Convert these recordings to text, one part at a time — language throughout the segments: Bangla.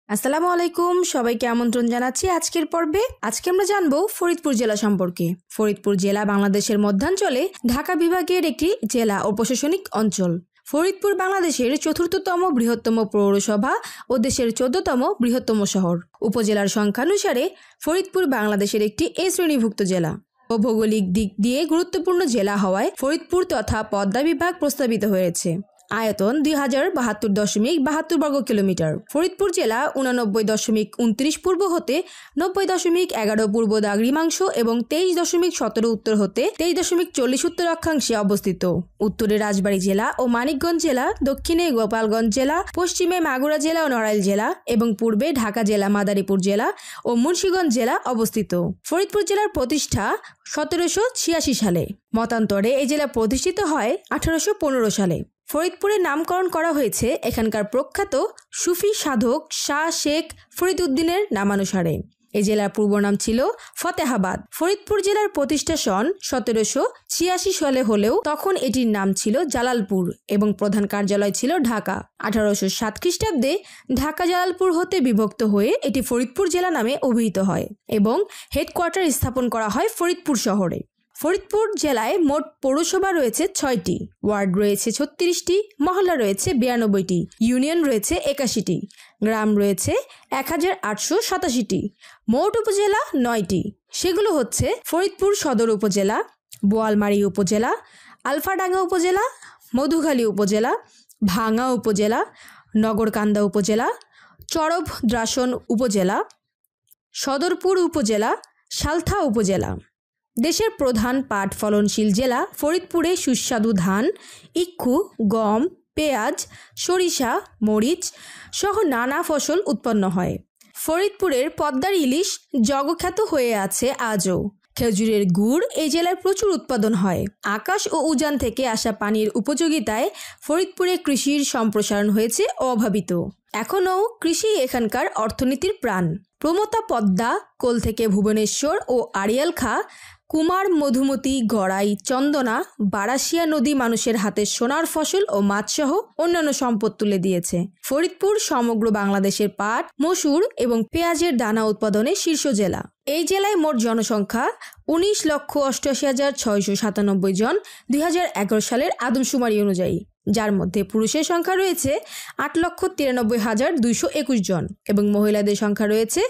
আসসালামু আলাইকুম, সবাইকে আমন্ত্রণ জানাচ্ছি আজকের পর্বে। আজকে আমরা জানবো ফরিদপুর জেলা সম্পর্কে। ফরিদপুর জেলা বাংলাদেশের মধ্যাঞ্চলে ঢাকা বিভাগের একটি জেলা ও প্রশাসনিক অঞ্চল। ফরিদপুর বাংলাদেশের চতুর্থতম বৃহত্তম পৌরসভা ও দেশের 14তম বৃহত্তম শহর। উপজেলার সংখ্যানুসারে ফরিদপুর বাংলাদেশের একটি এ শ্রেণীভুক্ত জেলা ও ভৌগোলিক দিক দিয়ে গুরুত্বপূর্ণ জেলা হওয়ায় ফরিদপুর তথা পদ্মা বিভাগ প্রস্তাবিত হয়েছে। আয়তন 2072.72 বর্গ কিলোমিটার। ফরিদপুর জেলা 89.29 পূর্ব হতে 90.11 পূর্ব দ্রাঘিমাংশ এবং 23.17 উত্তর হতে 23.40 উত্তর অক্ষাংশে অবস্থিত। উত্তরে রাজবাড়ী জেলা ও মানিকগঞ্জ জেলা, দক্ষিণে গোপালগঞ্জ জেলা, পশ্চিমে মাগুরা জেলা ও নড়াইল জেলা এবং পূর্বে ঢাকা জেলা, মাদারীপুর জেলা ও মুন্সিগঞ্জ জেলা অবস্থিত। ফরিদপুর জেলার প্রতিষ্ঠা 1786 সালে। মতান্তরে এই জেলা প্রতিষ্ঠিত হয় 1815 সালে। ফরিদপুরের নামকরণ করা হয়েছে এখানকার প্রখ্যাত সুফি সাধক শাহ শেখ ফরিদ উদ্দিনের নামানুসারে। এই জেলার পূর্ব নাম ছিল ফতেহাবাদ। ফরিদপুর জেলার প্রতিষ্ঠা সন 1786 সালে হলেও তখন এটির নাম ছিল জালালপুর এবং প্রধান কার্যালয় ছিল ঢাকা। 1807 খ্রিস্টাব্দে ঢাকা জালালপুর হতে বিভক্ত হয়ে এটি ফরিদপুর জেলা নামে অভিহিত হয় এবং হেডকোয়ার্টার স্থাপন করা হয় ফরিদপুর শহরে। ফরিদপুর জেলায় মোট পৌরসভা রয়েছে 6টি, ওয়ার্ড রয়েছে 36টি, মহল্লা রয়েছে 92টি, ইউনিয়ন রয়েছে 81টি, গ্রাম রয়েছে 1887টি, মোট উপজেলা 9টি। সেগুলো হচ্ছে ফরিদপুর সদর উপজেলা, বোয়ালমারী উপজেলা, আলফাডাঙ্গা উপজেলা, মধুখালী উপজেলা, ভাঙ্গা উপজেলা, নগরকান্দা উপজেলা, চরবদ্রাসন উপজেলা, সদরপুর উপজেলা, সালথা উপজেলা। দেশের প্রধান পাট ফলনশীল জেলা ফরিদপুরে সুস্বাদু ধান, ইক্ষু, গম, পেঁয়াজ, সরিষা, মরিচ সহ নানা ফসল উৎপন্ন হয়। ফরিদপুরের পদ্মার ইলিশ জগখ্যাত হয়ে আছে আজও। খেজুরের গুড় এই জেলায় প্রচুর উৎপাদন হয়। আকাশ ও উজান থেকে আসা পানির উপযোগিতায় ফরিদপুরে কৃষির সম্প্রসারণ হয়েছে অভাবিত। এখনও কৃষি এখানকার অর্থনীতির প্রাণ। প্রমত্তা পদ্মা, কোল থেকে ভুবনেশ্বর ও আড়িয়াল খাঁ, কুমার, মধুমতি, গড়াই, চন্দনা, বারাসিয়া নদী মানুষের হাতে সোনার ফসল ও মাছসহ অন্যান্য সম্পদ তুলে দিয়েছে। ফরিদপুর সমগ্র বাংলাদেশের পাট, মসুর এবং পেঁয়াজের দানা উৎপাদনে শীর্ষ জেলা। এই জেলায় মোট জনসংখ্যা 19,88,697 জন 2011 সালের আদমশুমারি অনুযায়ী, যার মধ্যে পুরুষের সংখ্যা রয়েছে 8,93,221 জন এবং মহিলাদের সংখ্যা রয়েছে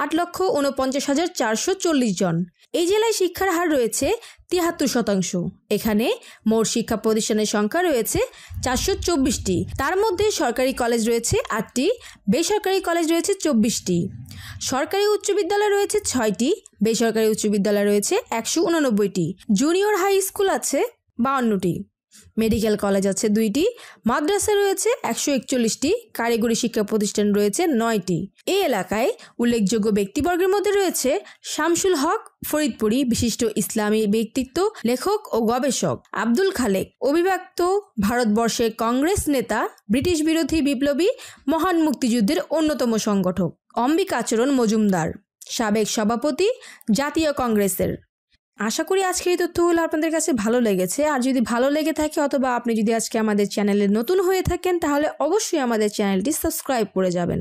8,49,440 জন। এই জেলায় শিক্ষার হার রয়েছে 73%। এখানে মোট শিক্ষা প্রতিষ্ঠানের সংখ্যা রয়েছে 424টি। তার মধ্যে সরকারি কলেজ রয়েছে 8টি, বেসরকারি কলেজ রয়েছে 24টি। সরকারি উচ্চ বিদ্যালয় রয়েছে 6টি, বেসরকারি উচ্চ বিদ্যালয় রয়েছে 189টি। জুনিয়র হাই স্কুল আছে 52টি। মেডিকেল কলেজ আছে 2টি, মাদ্রাসা রয়েছে 141টি, কারিগরি শিক্ষা প্রতিষ্ঠান রয়েছে 9টি। এই এলাকায় উল্লেখযোগ্য ব্যক্তিবর্গের মধ্যে রয়েছে শামসুল হক ফরিদপুরি, বিশিষ্ট ইসলামী ব্যক্তিত্ব, লেখক ও গবেষক। আব্দুল খালেক, অবিভক্ত ভারতবর্ষের কংগ্রেস নেতা, ব্রিটিশ বিরোধী বিপ্লবী, মহান মুক্তিযুদ্ধের অন্যতম সংগঠক। অম্বিকাচরণ মজুমদার, সাবেক সভাপতি জাতীয় কংগ্রেসের। আশা করি আজকের এই তথ্যগুলো আপনাদের কাছে ভালো লেগেছে। আর যদি ভালো লেগে থাকে অথবা আপনি যদি আজকে আমাদের চ্যানেলে নতুন হয়ে থাকেন তাহলে অবশ্যই আমাদের চ্যানেলটি সাবস্ক্রাইব করে যাবেন।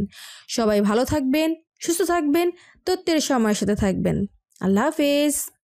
সবাই ভালো থাকবেন, সুস্থ থাকবেন, তথ্যের সময়ের সাথে থাকবেন। আল্লাহ হাফেজ।